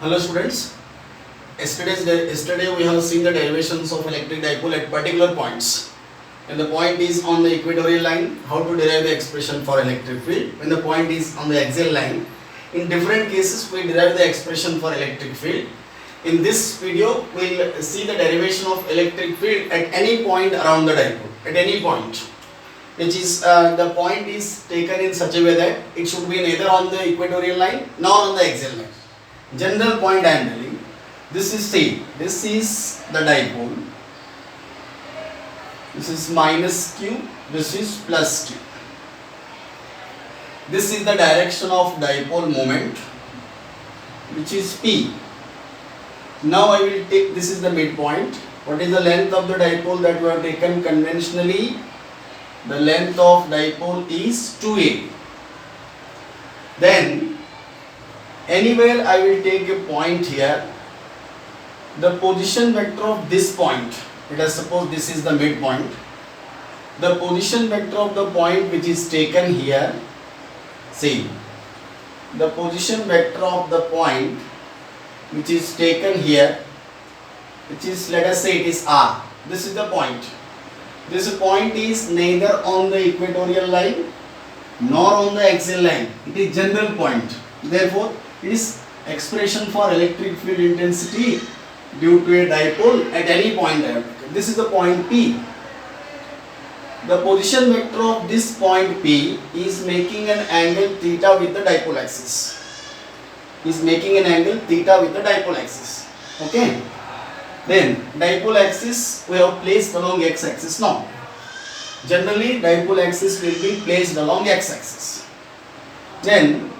Hello students, yesterday we have seen the derivations of electric dipole at particular points. When the point is on the equatorial line, how to derive the expression for electric field. When the point is on the axial line, in different cases we derive the expression for electric field. In this video, we will see the derivation of electric field at any point around the dipole, at any point. Which is the point is taken in such a way that it should be neither on the equatorial line nor on the axial line. General point I am telling. This is C. This is the dipole. This is minus Q. This is plus Q. This is the direction of dipole moment, which is P. Now I will take, this is the midpoint. What is the length of the dipole that we have taken conventionally? The length of dipole is 2a. Then anywhere I will take a point here. The position vector of this point, let us suppose this is the midpoint. The position vector of the point which is taken here, see, the position vector of the point which is taken here, which is, let us say it is R. This is the point. This point is neither on the equatorial line nor on the axial line. It is general point. Therefore, it is expression for electric field intensity due to a dipole at any point. This is the point P. The position vector of this point P is making an angle theta with the dipole axis. Is making an angle theta with the dipole axis. Okay. Then dipole axis we have placed along x axis now. Generally dipole axis will be placed along x axis. Then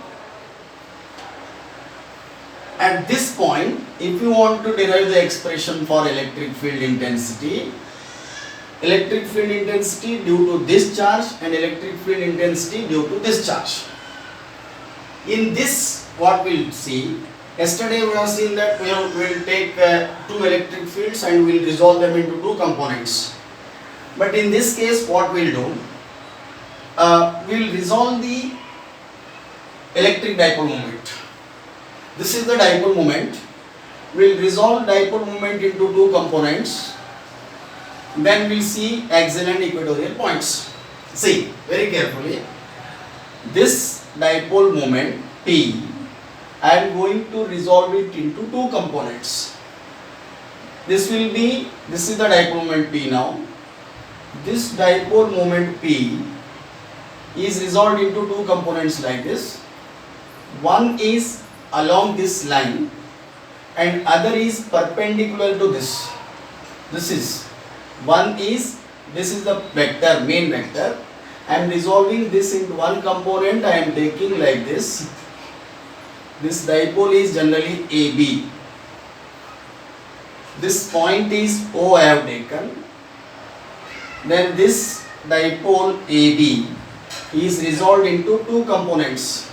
at this point, if you want to derive the expression for electric field intensity due to this charge and electric field intensity due to this charge. In this, what we will see, yesterday we have seen that we will take two electric fields and we will resolve them into two components. But in this case, what we will do, we will resolve the electric dipole moment. This is the dipole moment. We will resolve dipole moment into two components. Then we will see axial and equatorial points. See very carefully. This dipole moment P, I am going to resolve it into two components. This is the dipole moment P now. This dipole moment P is resolved into two components like this. One is along this line and other is perpendicular to this. This is the vector, main vector. I am resolving this into one component. I am taking like this. This dipole is generally AB. This point is O I have taken. Then this dipole AB is resolved into two components.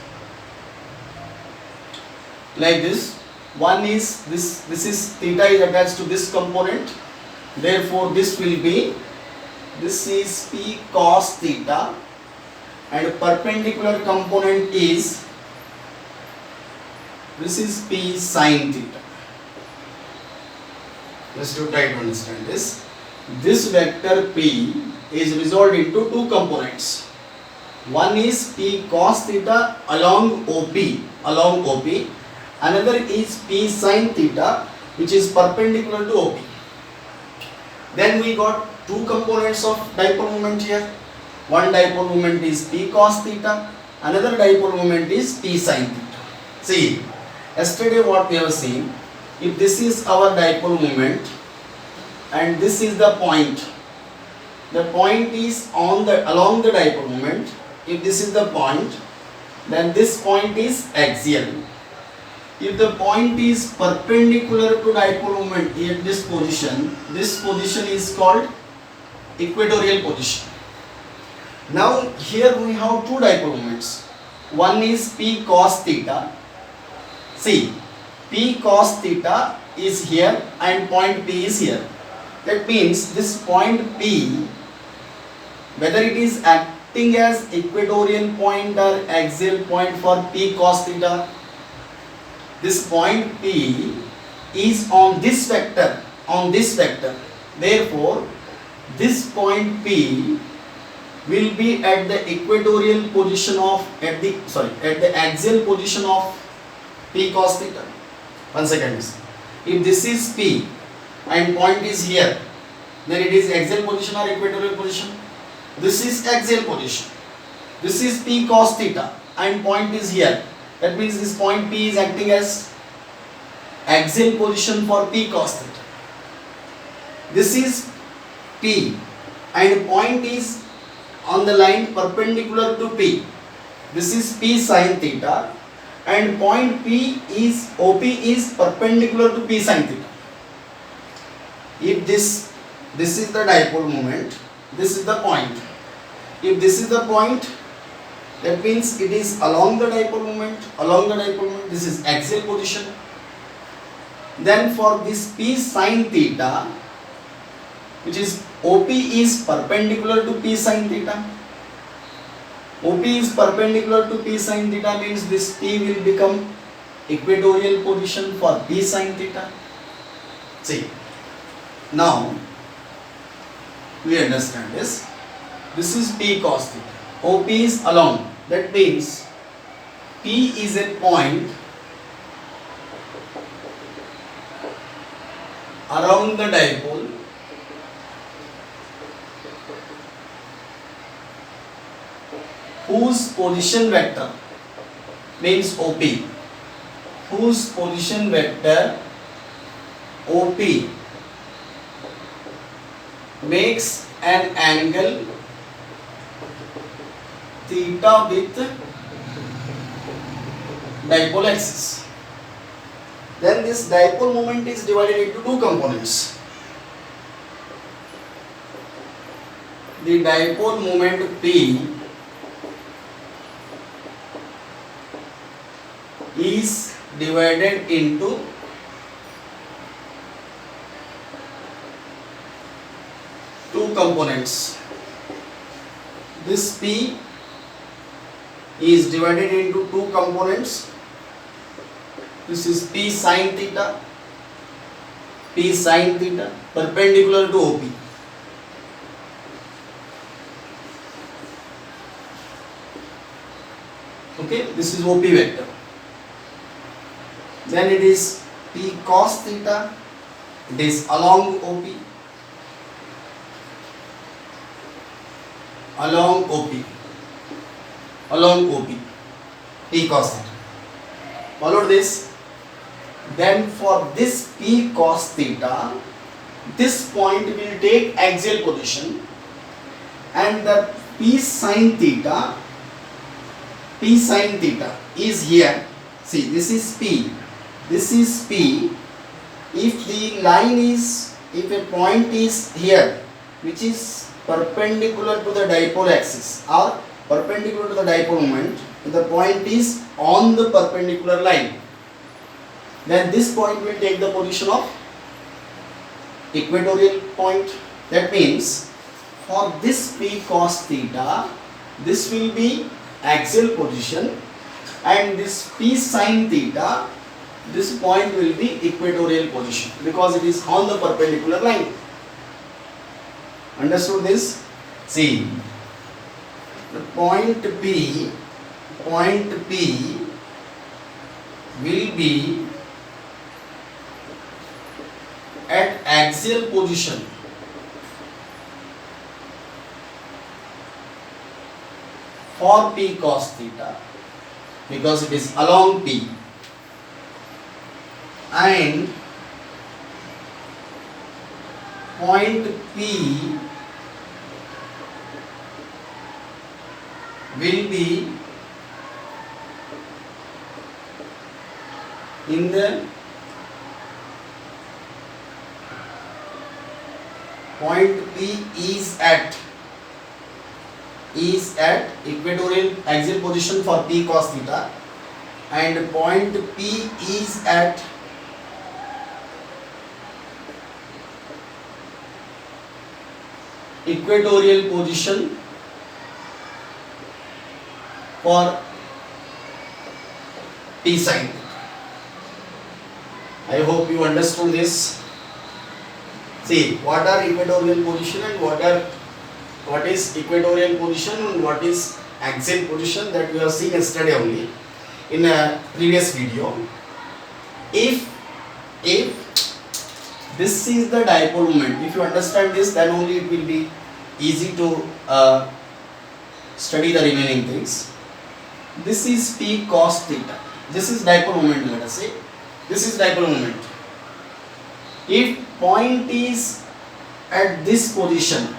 Like this. One is this is theta is attached to this component. Therefore, this is P cos theta and perpendicular component is this is P sin theta. Let's try to understand this. This vector P is resolved into two components. One is P cos theta along OP. Another is P sin theta, which is perpendicular to OP. Then we got two components of dipole moment here. One dipole moment is P cos theta, another dipole moment is P sin theta. See, yesterday what we have seen, if this is our dipole moment and this is the point is along the dipole moment. If this is the point, then this point is axial. If the point is perpendicular to dipole moment at this position is called equatorial position. Now here we have two dipole moments. One is P cos theta. See, P cos theta is here and point P is here. That means this point P, whether it is acting as equatorial point or axial point for P cos theta, this point P is on this vector, therefore this point P will be at the equatorial position of at the axial position of P cos theta. One second. If this is P and point is here, then it is axial position or equatorial position? This is axial position. This is P cos theta and point is here. That means this point P is acting as axial position for P cos theta. This is P and point is on the line perpendicular to P. This is P sin theta and point P is OP is perpendicular to P sin theta. If this is the dipole moment, this is the point. If this is the point, that means it is along the dipole moment, this is axial position. Then for this P sin theta, which is OP is perpendicular to P sin theta. OP is perpendicular to P sin theta means this P will become equatorial position for P sin theta. See, now we understand this. This is P cos theta. OP is along. That means P is a point around the dipole whose position vector means OP, whose position vector OP makes an angle theta with dipole axis. Then this dipole moment is divided into two components. The dipole moment P is divided into two components. This P is divided into two components. This is P sin theta perpendicular to OP. Okay, this is OP vector. Then it is P cos theta, it is along OP, P cos theta. Followed this. Then for this P cos theta, this point will take axial position and the P sin theta is here. See, this is P. If a point is here which is perpendicular to the dipole axis or perpendicular to the dipole moment, the point is on the perpendicular line, then this point will take the position of equatorial point. That means for this P cos theta, this will be axial position, and this P sin theta, this point will be equatorial position because it is on the perpendicular line. Understood this? See, the point P will be at axial position for P cos theta because it is along P, and point P will be in the point P is at equatorial axial position for P cos theta, and point P is at equatorial position for P sin theta. I hope you understood this. See, what are equatorial position and what is equatorial position and what is axial position, that we have seen yesterday only in a previous video. If this is the dipole moment, if you understand this, then only it will be easy to study the remaining things. This is P cos theta. This is dipole moment, let us say. This is dipole moment. If point is at this position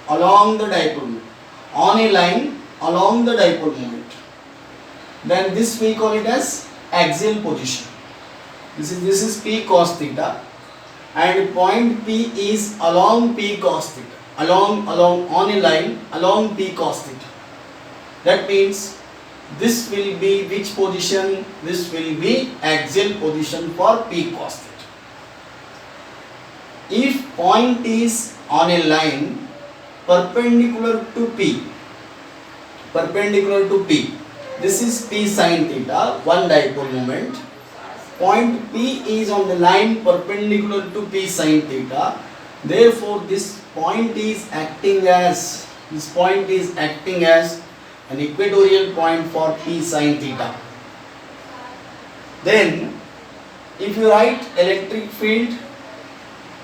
along the dipole moment, on a line along the dipole moment, then this we call it as axial position. This is P cos theta, and point P is along P cos theta, along on a line along P cos theta. That means this will be which position? This will be axial position for P cos theta. If point is on a line perpendicular to P, this is P sin theta, one dipole moment. Point P is on the line perpendicular to P sin theta. Therefore, this point is acting as an equatorial point for P sin theta. Then, if you write electric field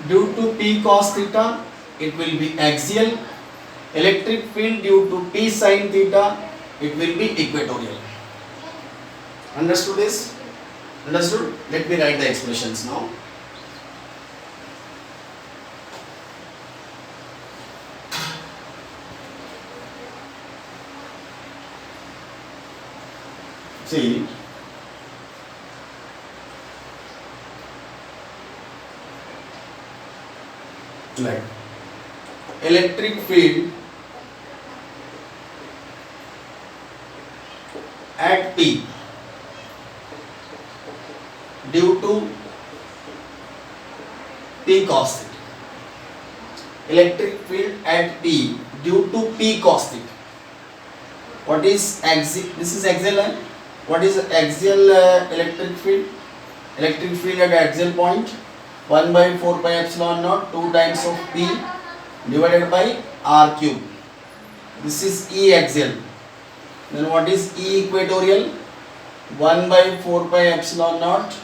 due to P cos theta, it will be axial. Electric field due to P sin theta, it will be equatorial. Understood this? Understood? Let me write the expressions now. See, like electric field at P due to P cos theta. Electric field at P due to P cos theta. What is axial? This is axial line. What is axial electric field? Electric field at axial point, 1 by 4 pi epsilon naught, 2 times of P divided by R cube. This is E axial. Then what is E equatorial? 1 by 4 pi epsilon naught.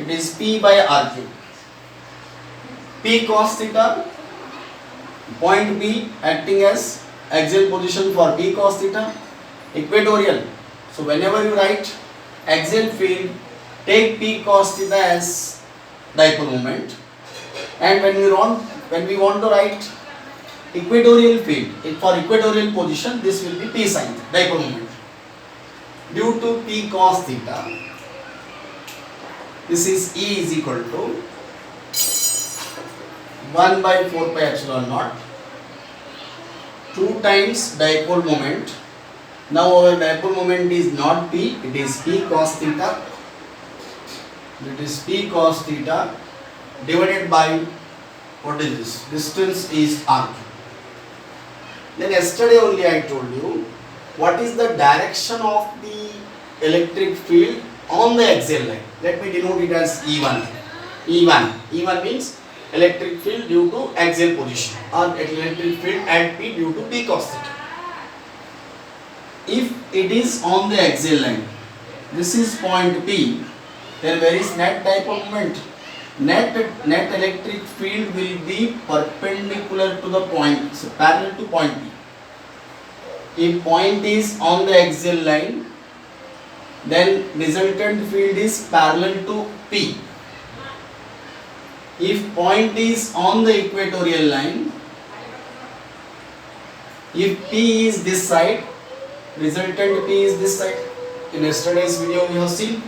It is P by R cube. P cos theta, point B acting as axial position for P cos theta, equatorial. So whenever you write axial field, take P cos theta as dipole moment, and when we want to write equatorial field, for equatorial position, this will be P sin theta, dipole moment due to P cos theta. This is E is equal to 1 by 4 pi epsilon naught, 2 times dipole moment. Now our dipole moment is not P, it is P cos theta. It is P cos theta divided by, what is this? Distance is R. Then yesterday only I told you what is the direction of the electric field on the axial line. Let me denote it as E1. E1 means electric field due to axial position, or electric field at P due to P cos theta. If it is on the axial line, this is point P, then where is net dipole moment? Net electric field will be perpendicular to the point, so parallel to point P. If point is on the axial line, then resultant field is parallel to P. If point is on the equatorial line, if P is this side, resultant P is this side. In yesterday's video we have seen,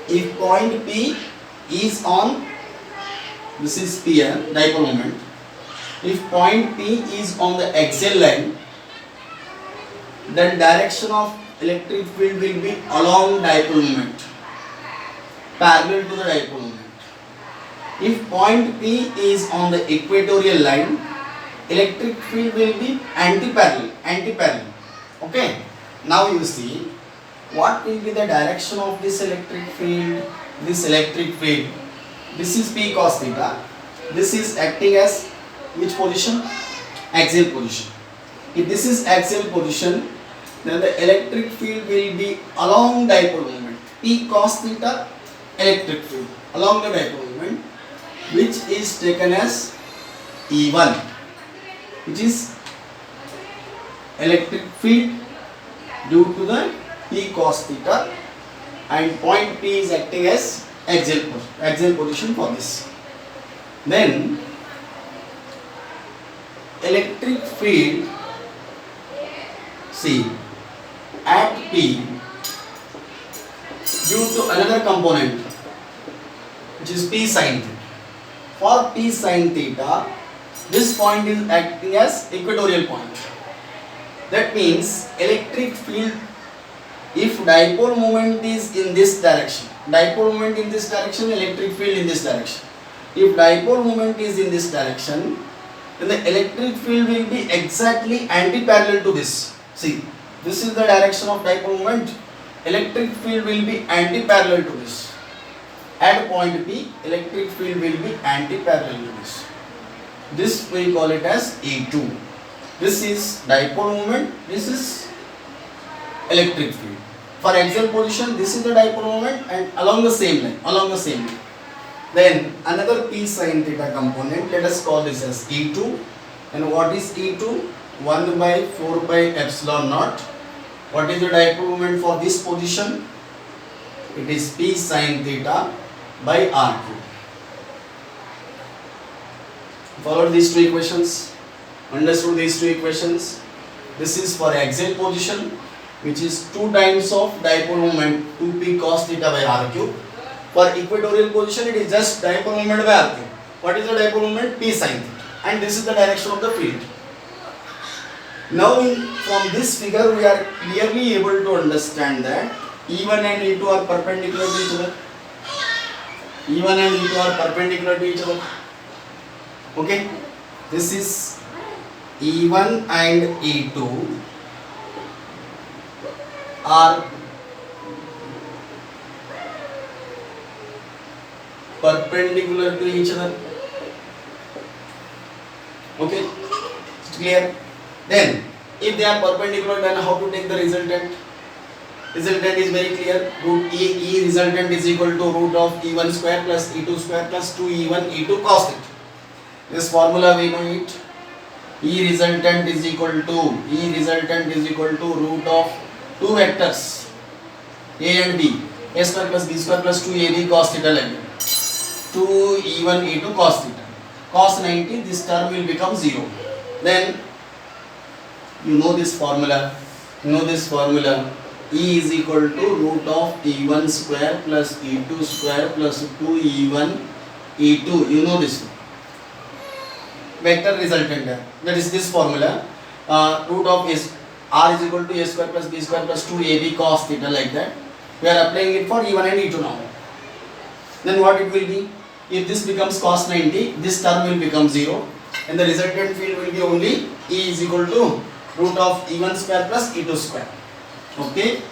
if point P is on, this is P, dipole moment. If point P is on the axial line, then direction of electric field will be along dipole moment, parallel to the dipole moment. If point P is on the equatorial line, electric field will be anti-parallel. Okay. Now you see what will be the direction of this electric field. this electric field, this is P cos theta, this is acting as which position? Axial position. If this is axial position, then the electric field will be along dipole moment. P cos theta, electric field along the dipole moment, which is taken as E1, which is electric field due to the P cos theta, and point P is acting as axial position for this. Then electric field, see, at P due to another component which is P sin theta. For P sin theta, this point is acting as equatorial point. That means electric field, if dipole moment is in this direction, dipole moment in this direction, electric field in this direction. If dipole moment is in this direction, then the electric field will be exactly anti-parallel to this. See, this is the direction of dipole moment. Electric field will be anti-parallel to this. At point P, electric field will be anti-parallel to this. This we call it as E2. This is dipole moment, this is electric field. For axial position, this is the dipole moment and along the same line, Then another P sin theta component, let us call this as E2. And what is E2? 1 by 4 pi epsilon naught. What is the dipole moment for this position? It is P sin theta by R cube. Follow these two equations. Understood these two equations? This is for axial position, which is 2 times of dipole moment 2p cos theta by R cube. For equatorial position, it is just dipole moment by R cube. What is the dipole moment? P sin theta. And this is the direction of the field. Now from this figure we are clearly able to understand that E1 and E2 are perpendicular to each other. E1 and E2 are perpendicular to each other. Okay, this is E1 and E2 are perpendicular to each other. Okay, it's clear. Then if they are perpendicular, then how to take the resultant? Resultant is very clear. Root E resultant is equal to root of E1 square plus E2 square plus 2E1 E2 cos theta. This formula we know it. E resultant is equal to root of two vectors A and B, A square plus B square plus 2AB cos theta like that. 2E1 E2 cos theta. Cos 90, this term will become 0. Then you know this formula. E is equal to root of E1 square plus E2 square plus 2E1 E2. You know this vector resultant there. That is this formula. Root of R is equal to A square plus B square plus 2AB cos theta like that. We are applying it for E1 and E2 now. Then what it will be? If this becomes cos 90, this term will become 0 and the resultant field will be only E is equal to root of E1 square plus E2 square. Okay.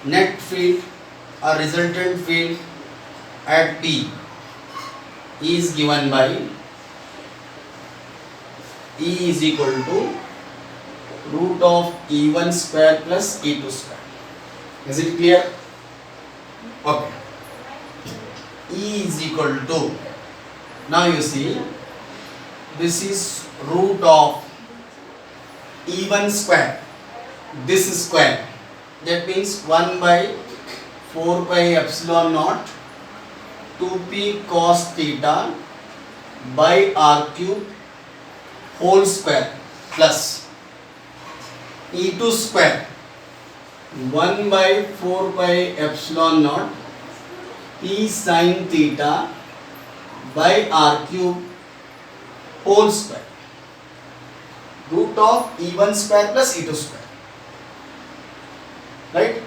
Net field or resultant field at P is given by E is equal to root of E1 square plus E2 square. Is it clear? Okay. E is equal to, now you see, this is root of E1 square, this is square, that means 1 by 4 pi epsilon naught 2p cos theta by R cube whole square plus E2 square 1 by 4 pi epsilon naught P sin theta by R cube whole square root of E1 square plus E2 square. Right?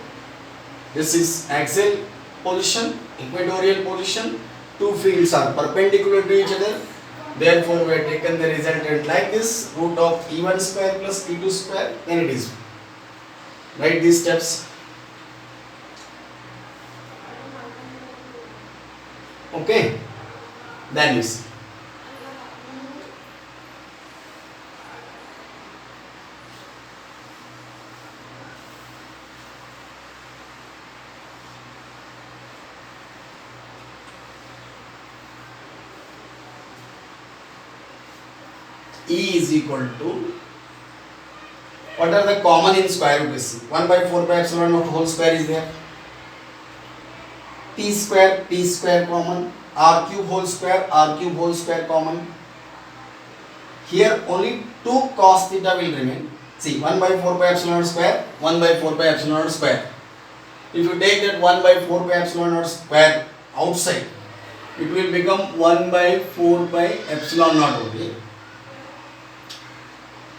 This is axial position, equatorial position. Two fields are perpendicular to each other. Therefore, we have taken the resultant like this, root of e1 square plus e2 square, then it is. Write these steps. Okay, then you see. E is equal to, what are the common in square root? 1 by 4 pi epsilon naught whole square is there. P square common. R cube whole square common. Here only 2 cos theta will remain. See, 1 by 4 pi epsilon naught square, 1 by 4 pi epsilon naught square. If you take that 1 by 4 pi epsilon naught square outside, it will become 1 by 4 pi epsilon naught only.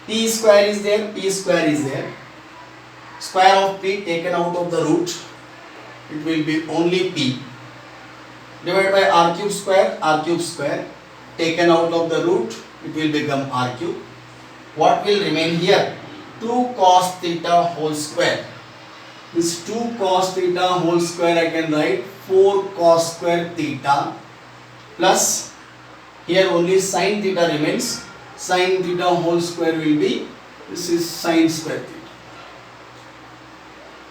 P square is there. Square of P taken out of the root, it will be only P. Divided by R cube square, taken out of the root, it will become R cube. What will remain here? 2 cos theta whole square. This 2 cos theta whole square I can write 4 cos square theta plus, here only sin theta remains. Sin theta whole square will be, this is sin square theta.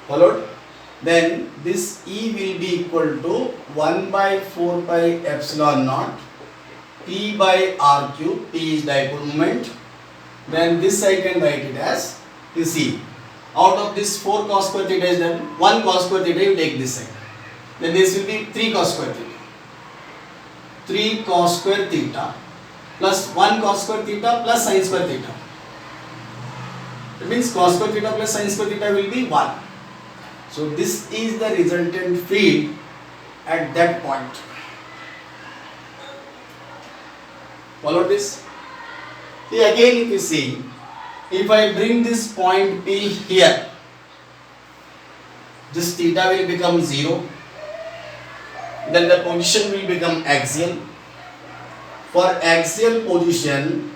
Followed? Then this E will be equal to 1 by 4 pi epsilon naught P by R cube. P is dipole moment. Then this I can write it as, you see, out of this 4 cos square theta is done, 1 cos square theta you take this side. Then this will be 3 cos square theta. 3 cos square theta plus 1 cos square theta plus sin square theta. It means cos square theta plus sin square theta will be 1. So this is the resultant field at that point. Follow this? See, again if you see, if I bring this point P here, this theta will become 0. Then the position will become axial. For axial position,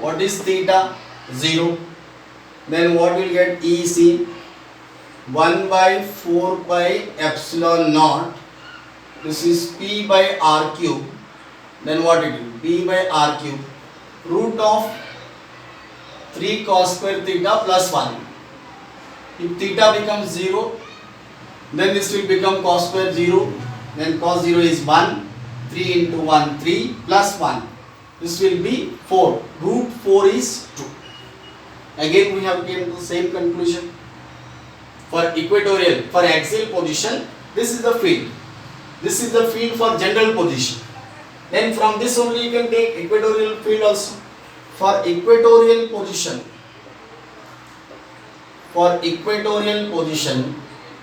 what is theta? 0. Then what will get EC? 1 by 4 pi epsilon naught. This is P by R cube. Then what it will? P by R cube. Root of 3 cos square theta plus 1. If theta becomes 0, then this will become cos square 0. Then cos 0 is 1. 3 into 1, 3 plus 1. This will be 4. Root 4 is 2. Again we have came to the same conclusion. For equatorial, for axial position, this is the field. This is the field for general position. Then from this only you can take equatorial field also. For equatorial position,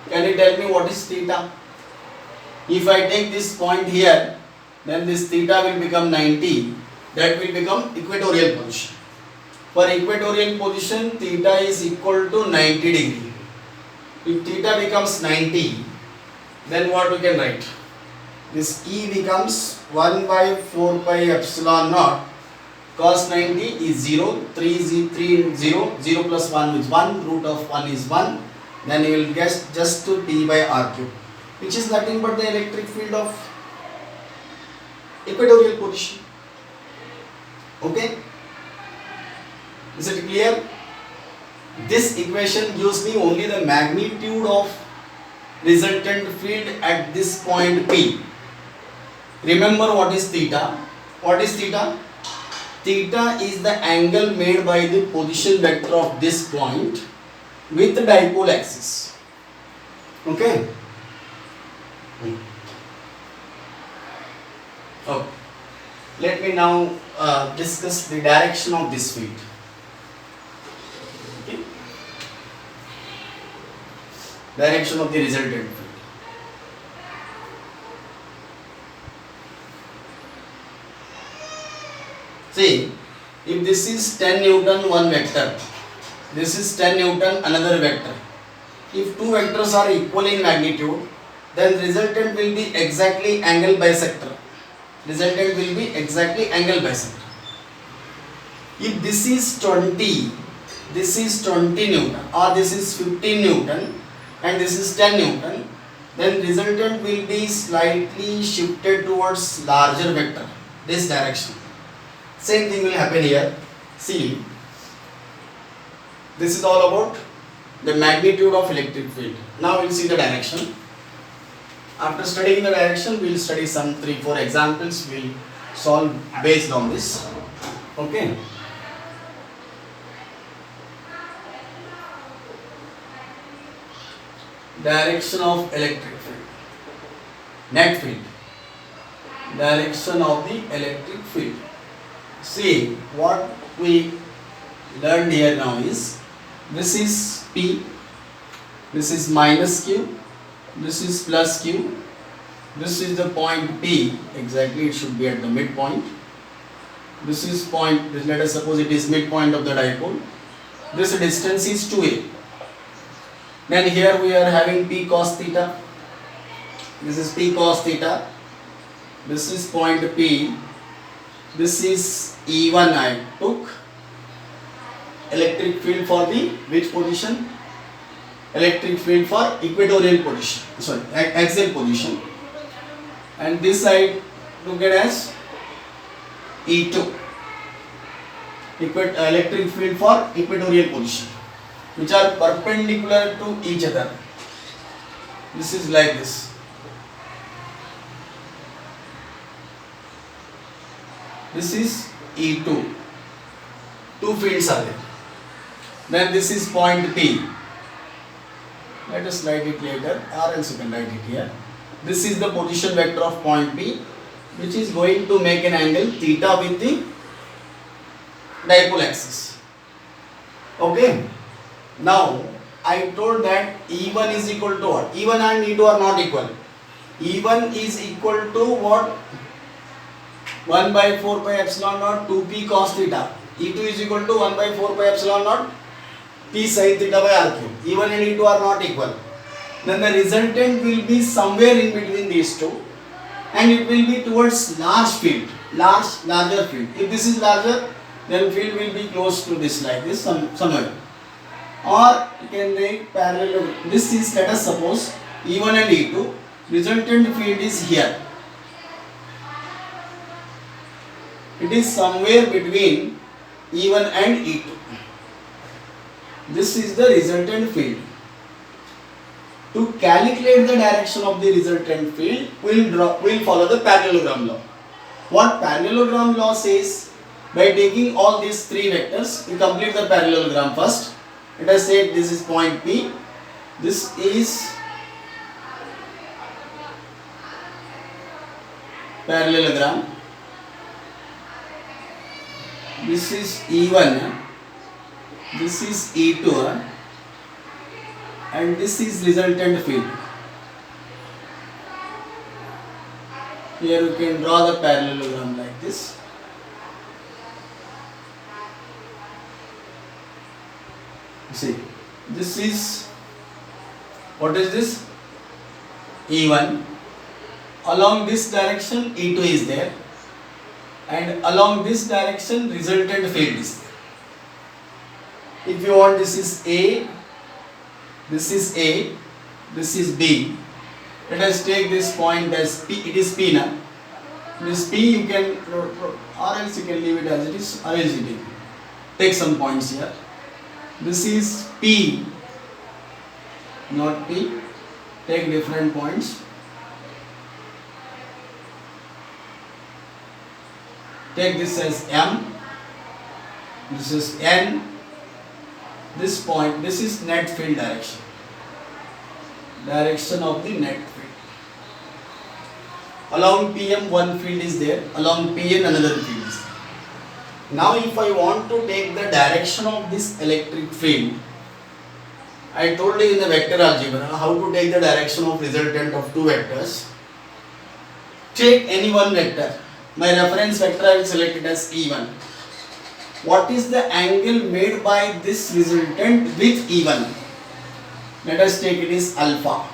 can you tell me what is theta? If I take this point here, then this theta will become 90. That will become equatorial position. For equatorial position, theta is equal to 90 degree. If theta becomes 90, then what we can write? This E becomes 1 by 4 pi epsilon naught. Cos 90 is 0, 3 is 0, 0 plus 1 is 1, root of 1 is 1. Then you will get just to P by R cube, which is nothing but the electric field of equatorial position. Okay? Is it clear? This equation gives me only the magnitude of resultant field at this point P. Remember what is theta? What is theta? Theta is the angle made by the position vector of this point with the dipole axis. Okay? Okay. Let me now discuss the direction of this field. Okay? Direction of the resultant field. See, if this is 10 Newton one vector, this is 10 Newton another vector. If two vectors are equal in magnitude, then resultant will be exactly angle bisector. Resultant will be exactly angle bisector. If this is 20, this is 20 Newton or this is 15 Newton and this is 10 Newton, then resultant will be slightly shifted towards larger vector, this direction. Same thing will happen here. See, this is all about the magnitude of electric field. Now we will see the direction. After studying the direction, we will study some 3-4 examples. We will solve based on this. Okay. Direction of electric field. Net field. Direction of the electric field. See, what we learned here now is, this is P, this is minus Q, this is plus Q, this is the point P, exactly it should be at the midpoint. This is point, let us suppose it is midpoint of the dipole. This distance is 2a. Then here we are having P cos theta. This is P cos theta. This is point P. This is E1 I took. Electric field for the which position? Electric field for equatorial position. Sorry, axial position. And this I took it as E2. Electric field for equatorial position, which are perpendicular to each other. This is like this. This is E2. Two fields are there. Then this is point P. Let us write it later, or else you can write it here. This is the position vector of point P, which is going to make an angle theta with the dipole axis. Okay. Now, I told that E1 is equal to what? E1 and E2 are not equal. E1 is equal to what? 1 by 4 pi epsilon naught 2p cos theta. E2 is equal to 1 by 4 pi epsilon naught p sin theta by r cube. E1 and E2 are not equal. Then the resultant will be somewhere in between these two, and it will be towards large field, larger field. If this is larger, then field will be close to this, like this, somewhere. Or you can make parallel. This is, let us suppose, E1 and E2. Resultant field is here. It is somewhere between E1 and E2. This is the resultant field. To calculate the direction of the resultant field, we'll follow the parallelogram law. What parallelogram law says? By taking all these three vectors, we complete the parallelogram first. Let us say this is point P. This is parallelogram. This is E1, this is E2, and this is resultant field. Here you can draw the parallelogram like this. See, this is, what is this? E1. Along this direction E2 is there, and along this direction resultant field is there. If you want, this is A, this is A, this is B. Let us take this point as P. It is P now. This P you can, or else you can leave it as it is, or else you can take some points here. This is P, not P. Take different points. Take this as M. This is N. This point, this is net field direction. Direction of the net field. Along PM one field is there, along PN another field is there. Now if I want to take the direction of this electric field, I told you in the vector algebra how to take the direction of resultant of two vectors. Take any one vector. My reference vector I will select it as E1. What is the angle made by this resultant with E1? Let us take it is alpha.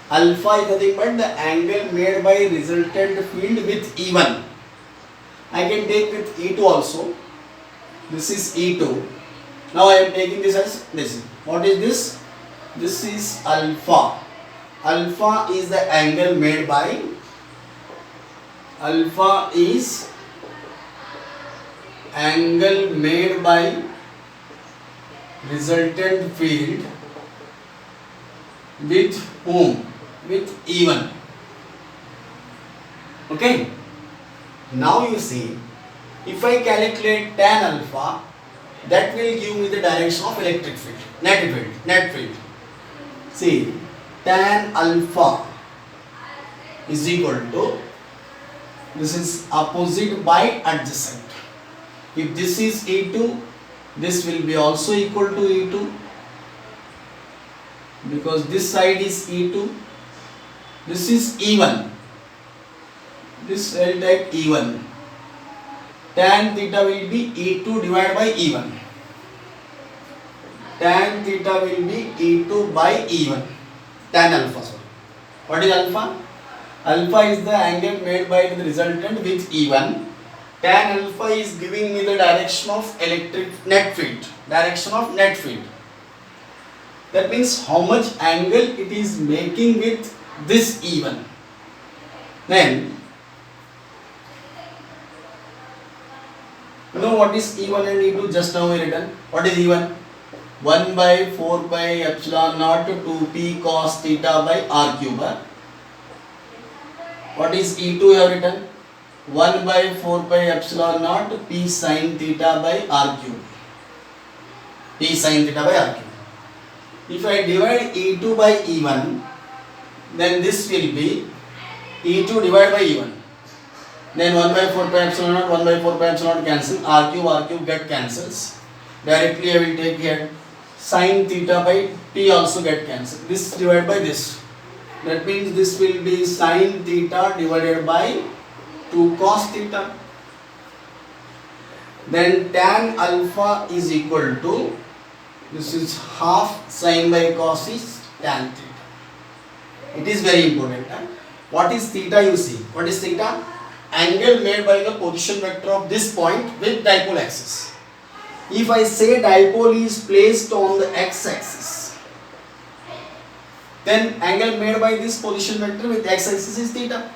Alpha is nothing but the angle made by resultant field with E1. I can take with E2 also. This is E2. Now I am taking this as this. What is this? This is alpha. Alpha is the angle made by resultant field with whom? With E1. Okay. Now you see, if I calculate tan alpha, that will give me the direction of electric field, net field. See, tan alpha is equal to, this is opposite by adjacent. If this is E2, this will be also equal to E2, because this side is E2, this is E1, this I'll take E1. Tan theta will be E2 divided by E1. Tan theta will be E2 by E1. Tan alpha, sorry. What is alpha? Alpha is the angle made by the resultant with E1. Tan alpha is giving me the direction of electric net field. Direction of net field. That means how much angle it is making with this E1. Then, you know what is E1 and E2? Just now we written. What is E1? 1 by 4 pi epsilon naught 2p cos theta by r cube. What is E2 you have written? 1 by 4 pi epsilon naught p sin theta by r cube. P sin theta by r cube. If I divide E2 by E1, then this will be E2 divided by E1. Then 1 by 4 pi epsilon naught, 1 by 4 pi epsilon naught cancel, r cube get cancels. Directly I will take here sin theta by p also get cancelled. This divided by this. That means this will be sin theta divided by 2 cos theta. Then tan alpha is equal to, this is half sin by cos is tan theta. It is very important. What is theta you see? What is theta? Angle made by the position vector of this point with dipole axis. If I say dipole is placed on the x-axis, then angle made by this position vector with x-axis is theta.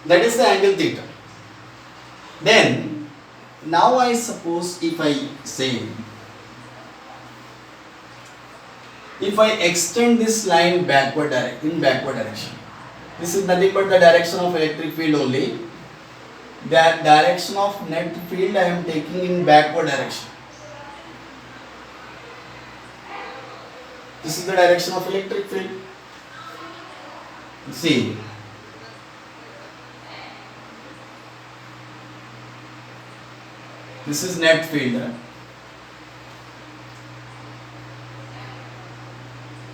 That is the angle theta. Then, now I suppose if I say, if I extend this line in backward direction, this is nothing but the direction of electric field only. That direction of net field I am taking in backward direction. This is the direction of electric field. See, this is net field.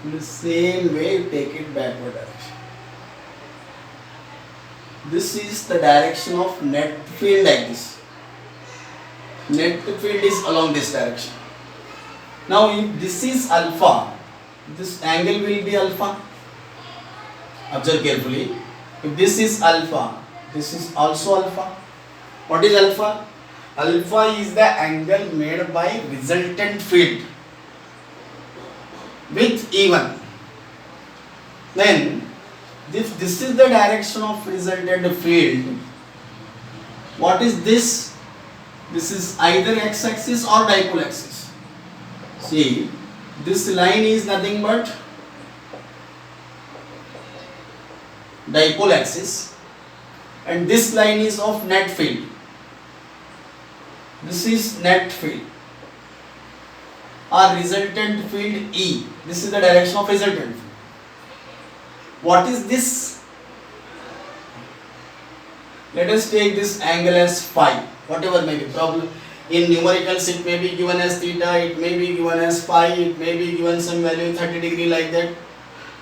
In the same way, you take it backward direction. This is the direction of net field like this. Net field is along this direction. Now if this is alpha, this angle will be alpha. Observe carefully. If this is alpha, this is also alpha. What is alpha? Alpha is the angle made by resultant field with E1. Then if this is the direction of resultant field, what is this? This is either x-axis or dipole axis. See, this line is nothing but dipole axis and this line is of net field. This is net field or resultant field E. This is the direction of resultant field. What is this? Let us take this angle as phi, whatever may be problem. In numericals it may be given as theta, it may be given as phi, it may be given some value 30 degree like that, it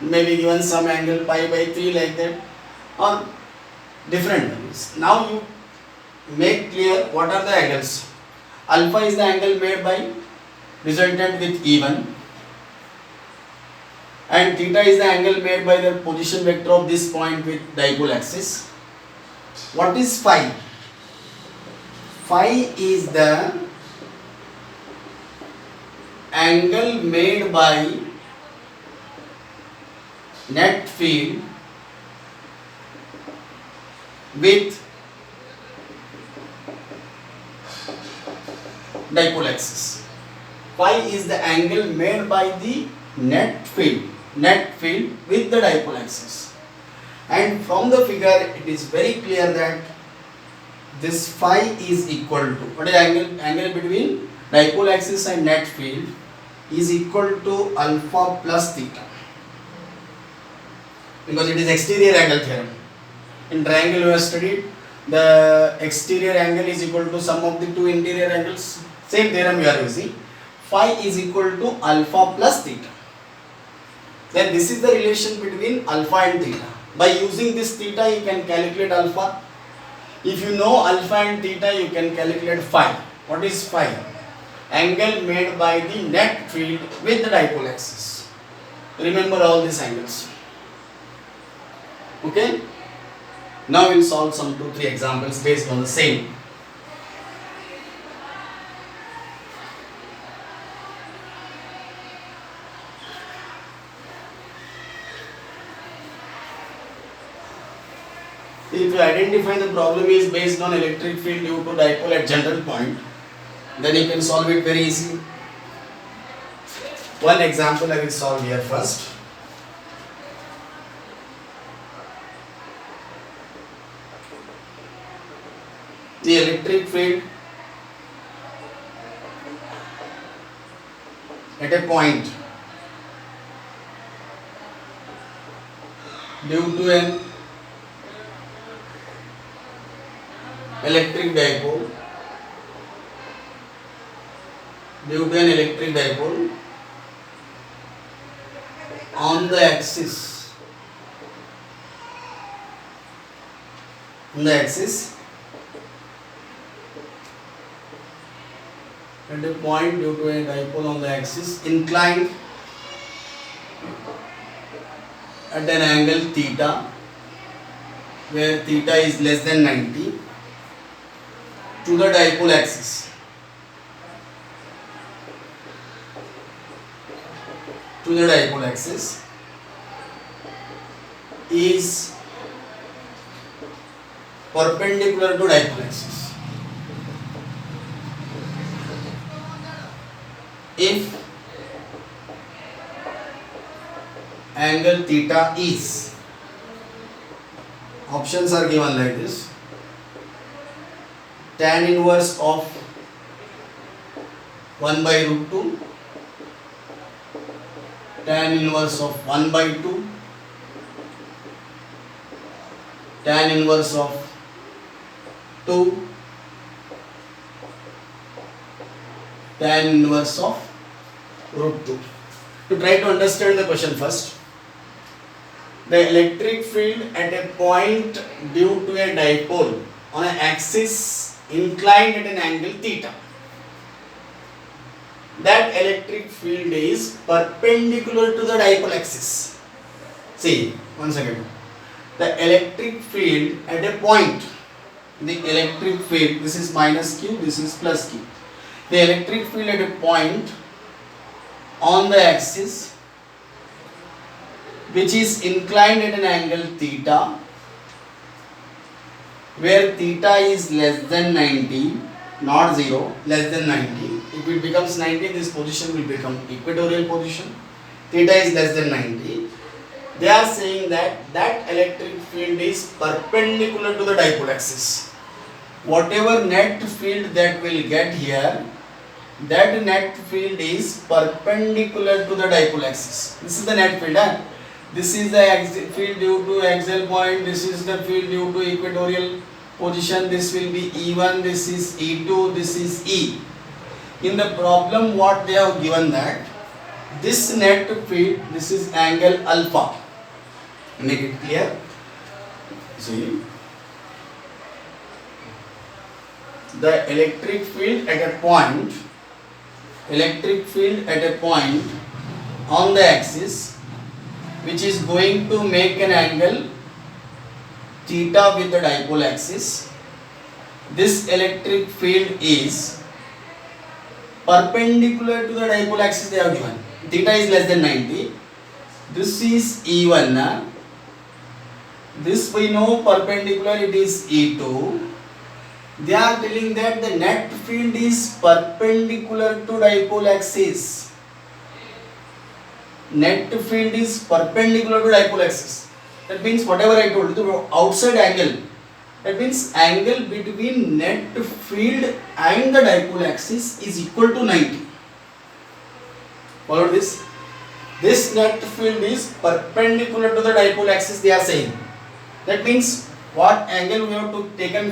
may be given some angle pi by 3 like that, or different values. Now you make clear what are the angles. Alpha is the angle made by resultant with E1. and theta is the angle made by the position vector of this point with dipole axis. What is phi? Phi is the angle made by net field with dipole axis. Phi is the angle made by the net field with the dipole axis. And from the figure it is very clear that this phi is equal to, what is angle between dipole axis and net field is equal to alpha plus theta, because it is exterior angle theorem. In triangle we have studied the exterior angle is equal to sum of the two interior angles. Same theorem we are using. Phi is equal to alpha plus theta. Then this is the relation between alpha and theta. By using this theta you can calculate alpha. If you know alpha and theta you can calculate phi. What is phi? Angle made by the net field with the dipole axis. Remember all these angles. Okay? Now we'll solve some 2-3 examples based on the same. If you identify the problem is based on electric field due to dipole at general point, then you can solve it very easily. One example I will solve here first. The electric field at a point due to an electric dipole on the axis at a point due to a dipole on the axis inclined at an angle theta, where theta is less than 90, to the dipole axis. Is perpendicular to dipole axis. If angle theta is, options are given like this: tan inverse of 1 by root 2, tan inverse of 1 by 2, tan inverse of 2, tan inverse of root 2. To try to understand the question first, the electric field at a point due to a dipole on an axis inclined at an angle theta. That electric field is perpendicular to the dipole axis. See, once again, the electric field at a point, the electric field, this is minus q, this is plus q. The electric field at a point on the axis which is inclined at an angle theta, where theta is less than 90, not 0, less than 90. If it becomes 90, this position will become equatorial position. Theta is less than 90. They are saying that that electric field is perpendicular to the dipole axis. Whatever net field that will get here, that net field is perpendicular to the dipole axis. This is the net field. This is the field due to axial point. This is the field due to equatorial position. This will be E1, this is E2, this is E. In the problem what they have given that this net field, this is angle alpha. Make it clear. See, the electric field at a point on the axis which is going to make an angle theta with the dipole axis. This electric field is perpendicular to the dipole axis they have given. Theta is less than 90. This is E1. This we know perpendicular, it is E2. They are telling that the net field is perpendicular to dipole axis. Net field is perpendicular to dipole axis. That means whatever I told you, the outside angle, that means angle between net field and the dipole axis is equal to 90. Follow this? This net field is perpendicular to the dipole axis they are saying. That means what angle we have to taken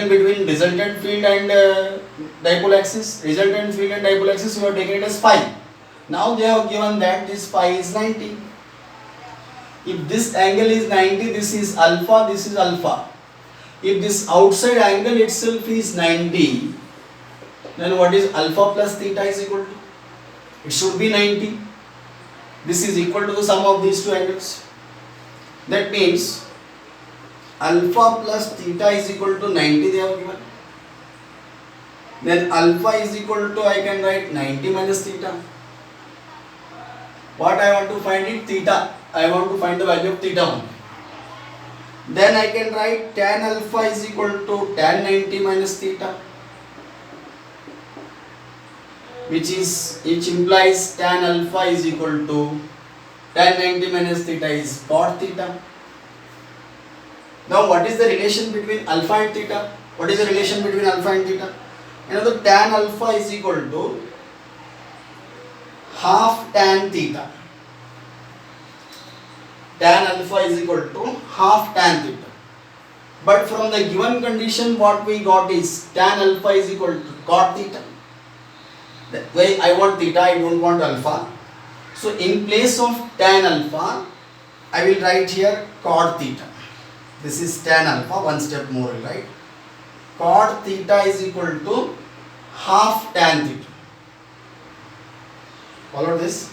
between resultant field and dipole axis? Resultant field and dipole axis we have taken it as phi. Now they have given that this phi is 90. If this angle is 90, this is alpha, this is alpha. If this outside angle itself is 90, then what is alpha plus theta is equal to? It should be 90. This is equal to the sum of these two angles. That means alpha plus theta is equal to 90 they have given. Then alpha is equal to, I can write 90 minus theta. What I want to find it? Theta. I want to find the value of theta 1. Then I can write tan alpha is equal to tan 90 minus theta, which implies tan alpha is equal to tan 90 minus theta is cot theta. Now what is the relation between alpha and theta? What is the relation between alpha and theta? You know, the tan alpha is equal to half tan theta. Tan alpha is equal to half tan theta. But from the given condition what we got is tan alpha is equal to cot theta. That way I want theta, I don't want alpha. So in place of tan alpha, I will write here cot theta. This is tan alpha, one step more, right? Cot theta is equal to half tan theta. Follow this?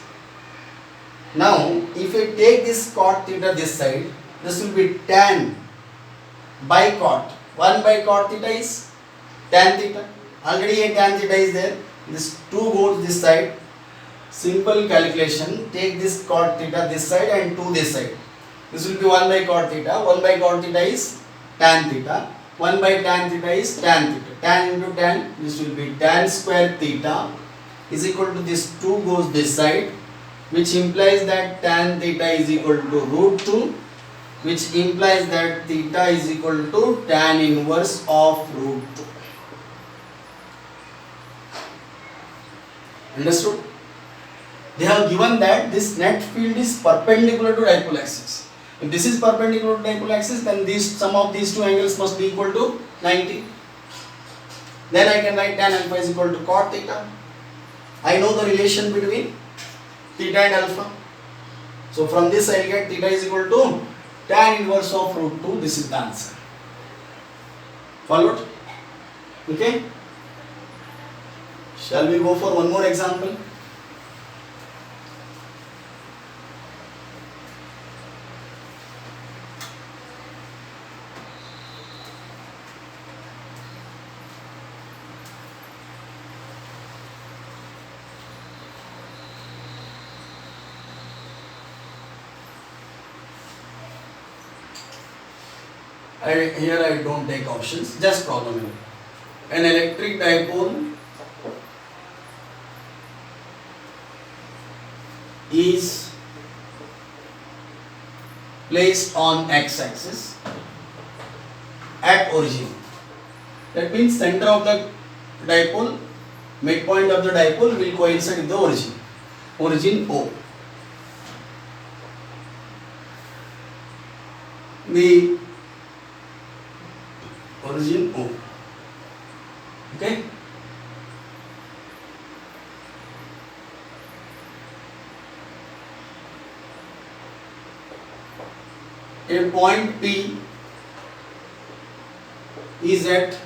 Now, if I take this cot theta this side, this will be tan by cot. 1 by cot theta is tan theta. Already a tan theta is there. This 2 goes this side. Simple calculation. Take this cot theta this side and 2 this side. This will be 1 by cot theta. 1 by cot theta is tan theta. 1 by tan theta is tan theta. Tan into tan, this will be tan square theta is equal to this 2 goes this side, which implies that tan theta is equal to root 2, which implies that theta is equal to tan inverse of root 2. Understood? They have given that this net field is perpendicular to dipole axis. If this is perpendicular to dipole axis, then sum of these two angles must be equal to 90. Then I can write tan alpha is equal to cot theta. I know the relation between theta and alpha. So from this I will get theta is equal to tan inverse of root 2. This is the answer. Followed? Okay? Shall we go for one more example? Here I don't take options, just problem here. An electric dipole is placed on x-axis at origin. That means center of the dipole, midpoint of the dipole will coincide with the origin. Origin O. The origin O. Okay? A point P is at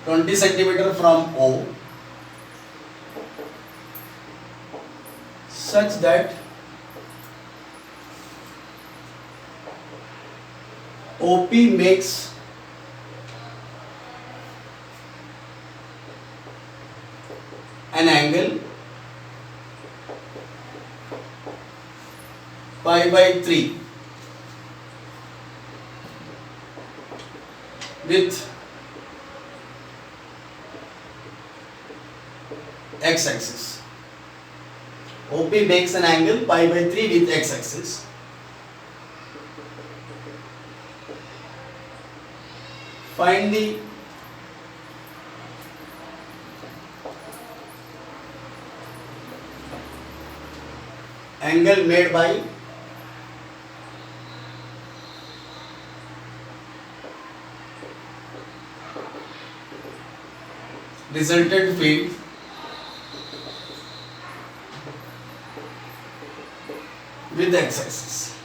20 centimeter from O. such that OP makes an angle pi by 3 with x-axis. OP makes an angle pi by 3 with x-axis. Find the angle made by resultant field with x-axis.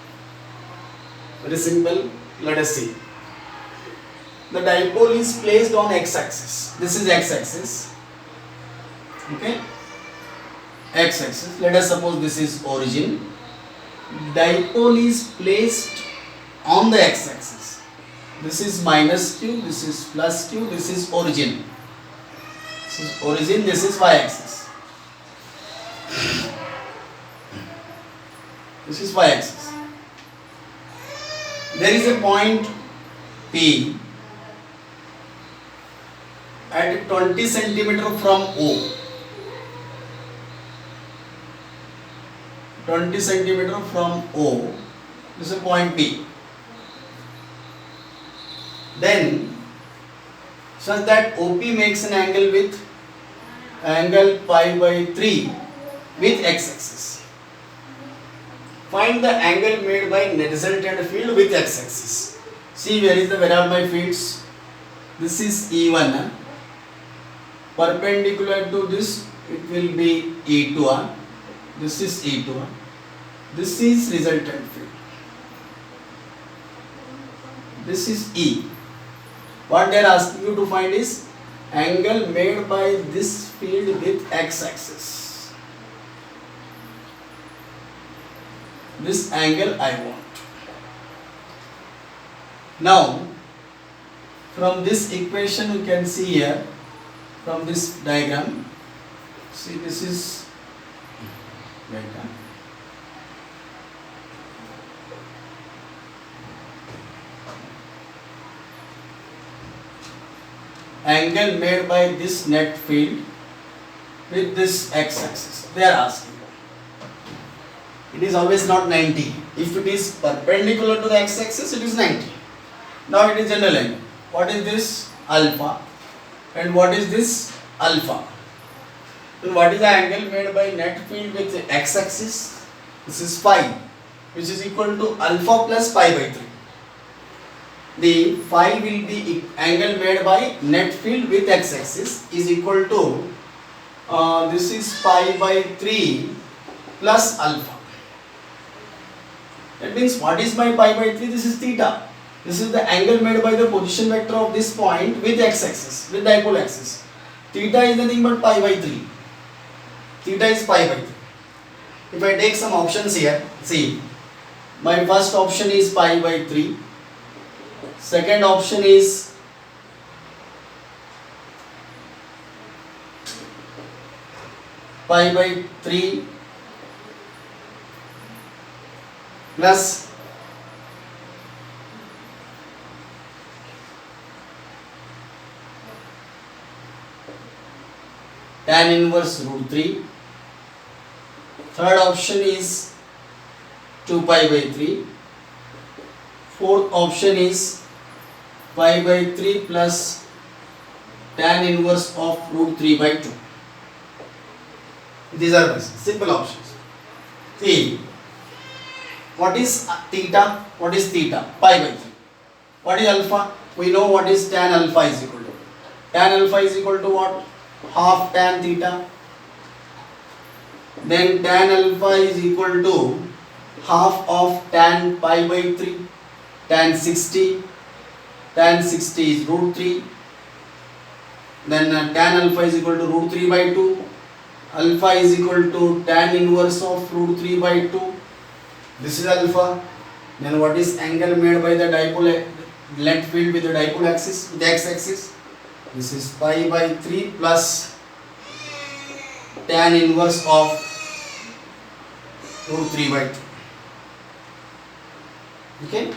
Very simple. Let us see. The dipole is placed on x-axis. This is x-axis. Okay. X-axis. Let us suppose this is origin. Dipole is placed on the x-axis. This is minus q. This is plus q. This is origin. This is origin. This is y-axis. This is y-axis. There is a point P at 20 centimeter from O. 20 centimeter from O. This is a point P. Then such that OP makes an angle with angle pi by 3 with x-axis. Find the angle made by resultant field with x-axis. See where is the where are my fields? This is E1. Perpendicular to this it will be E2. This is E2. This is resultant field. This is E. What they are asking you to find is angle made by this field with x-axis. This angle I want. Now from this equation you can see here, from this diagram, see this is diagram. Angle made by this net field with this x-axis. They are asking. It is always not 90. If it is perpendicular to the x-axis, it is 90. Now it is general angle. What is this? Alpha. And what is this? Alpha. And what is the angle made by net field with x-axis? This is phi, which is equal to alpha plus pi by 3. The phi will be angle made by net field with x-axis is equal to this is pi by 3 plus alpha. That means what is my pi by 3? This is theta. This is the angle made by the position vector of this point with x-axis, with dipole axis. Theta is nothing but pi by 3. Theta is pi by 3. If I take some options here, see, my first option is pi by 3. Second option is pi by 3 plus tan inverse root 3. Third option is 2 pi by 3. Fourth option is pi by 3 plus tan inverse of root 3 by 2. These are simple options. See, what is theta? What is theta? Pi by 3. What is alpha? We know what is tan alpha is equal to. Tan alpha is equal to what? Half tan theta. Then tan alpha is equal to half of tan pi by 3. Tan 60. Tan 60 is root 3. Then tan alpha is equal to root 3 by 2. alpha is equal to tan inverse of root 3 by 2. This is alpha. Then what is angle made by the dipole length field with the dipole axis, with the x axis? This is pi by 3 plus tan inverse of root 3 by 2. Okay,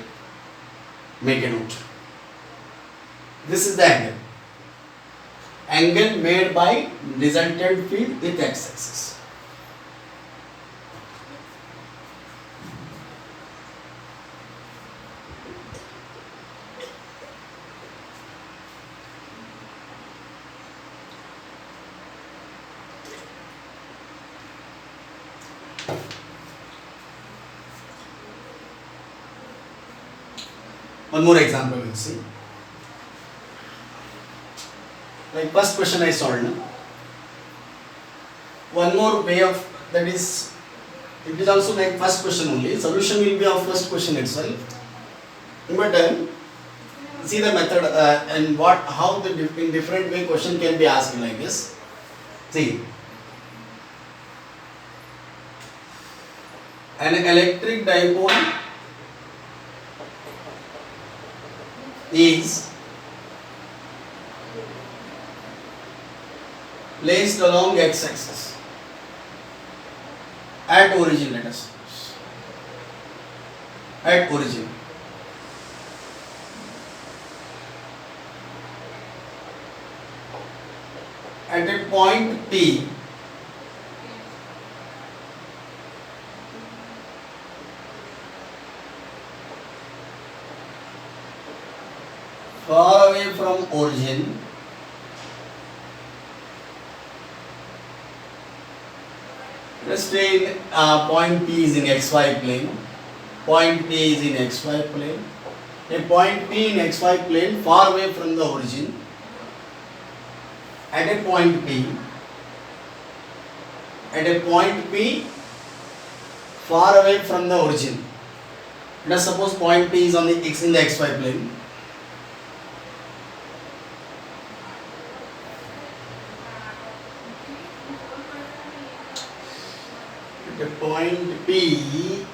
make a note. This is the angle made by resultant field with x axis. One more example we'll see. Like first question I solved. No? One more way of, that is, it is also like first question only. Solution will be of first question itself. But see the method and how the in different way question can be asked like this. See, an electric dipole is placed along x-axis at origin, let us suppose, at origin. At a point P, far away from origin, let's say point P is in xy plane, point P is in xy plane, a point P in xy plane far away from the origin, at a point P far away from the origin. Let us suppose point P is on the in the xy plane. At a point P,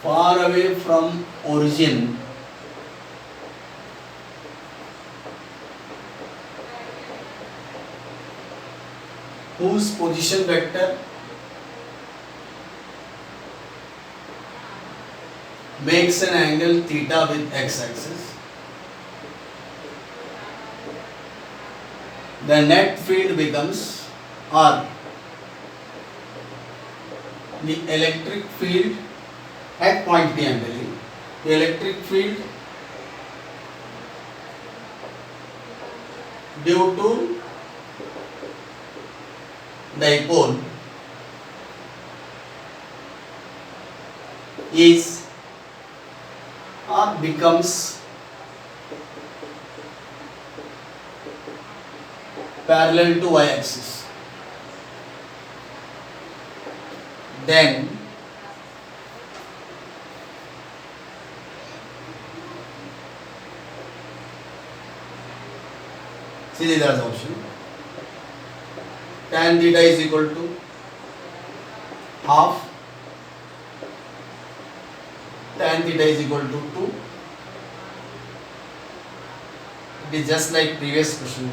far away from origin, whose position vector makes an angle theta with x-axis. The net field becomes, or the electric field at point P I am telling, the electric field due to dipole is or becomes parallel to y-axis. Then see the other option. Tan theta is equal to half, tan theta is equal to 2. It is just like previous question.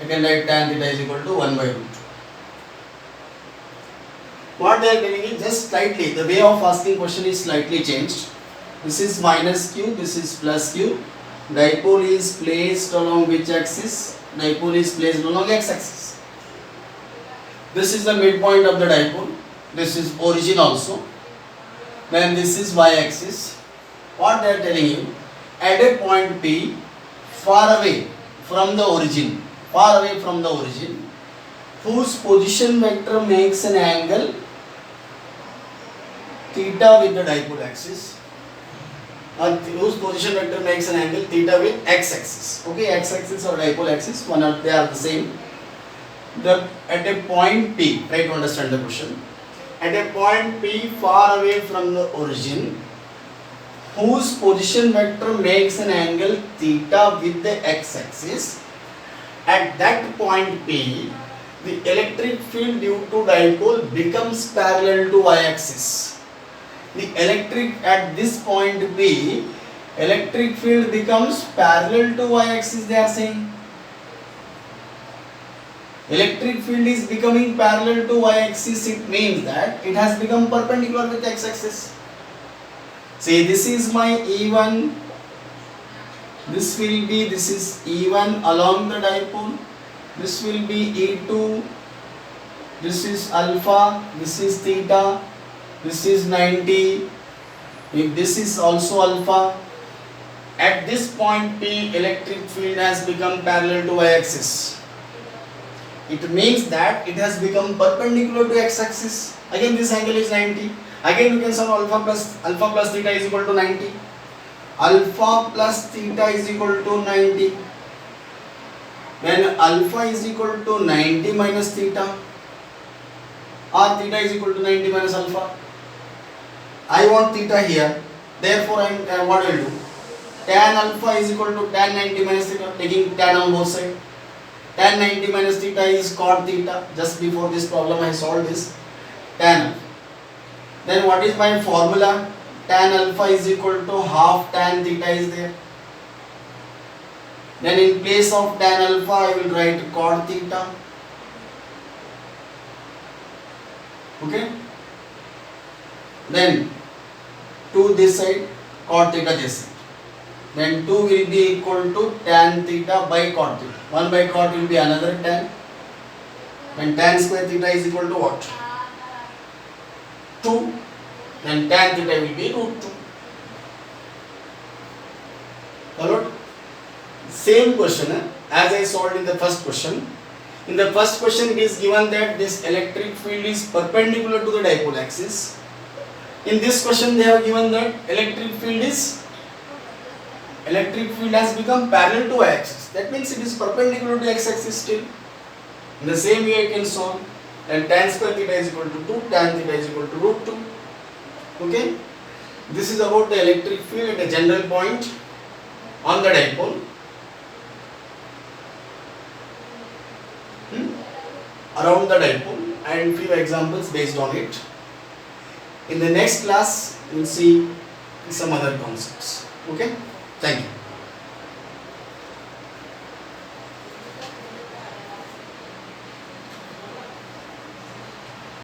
I can write tan theta is equal to 1 by root. What they are telling is just slightly, the way of asking question is slightly changed. This is minus q, this is plus q. Dipole is placed along which axis? Dipole is placed along x-axis. This is the midpoint of the dipole. This is origin also. Then this is y-axis. What they are telling you? At a point P, far away from the origin, whose position vector makes an angle theta with the dipole axis, and whose position vector makes an angle theta with x-axis. Okay, x-axis or dipole axis, they are the same. At a point P, try to understand the question. At a point P far away from the origin, whose position vector makes an angle theta with the x-axis. At that point P, the electric field due to dipole becomes parallel to y-axis. The electric at this point P, electric field becomes parallel to y-axis, they are saying. Electric field is becoming parallel to y-axis, it means that it has become perpendicular with x-axis. See, this is my E1, this is E1 along the dipole, this will be E2, this is alpha, this is theta, this is 90, if this is also alpha. At this point P, electric field has become parallel to y-axis. It means that it has become perpendicular to x-axis. Again this angle is 90. Again you can solve alpha plus theta is equal to 90. Alpha plus theta is equal to 90. When alpha is equal to 90 minus theta, or theta is equal to 90 minus alpha. I want theta here. Therefore what I will do? Tan alpha is equal to tan 90 minus theta, taking tan on both sides. Tan 90 minus theta is cot theta. Just before this problem I solved this. Tan alpha. Then what is my formula? Tan alpha is equal to half tan theta is there. Then in place of tan alpha I will write cot theta. Okay. Then 2 this side, cot theta this side. Then 2 will be equal to tan theta by cot theta. 1 by cot will be another tan. Then tan square theta is equal to what? 2. Then tan theta will be root 2. Followed? Same question as I solved in the first question. In the first question it is given that this electric field is perpendicular to the dipole axis. In this question they have given that electric field has become parallel to y-axis. That means it is perpendicular to x-axis still. In the same way I can solve. And tan square theta is equal to 2, tan theta is equal to root 2. Okay. This is about the electric field at a general point on the dipole. Around the dipole, and few examples based on it. In the next class we will see some other concepts. Okay. Thank you.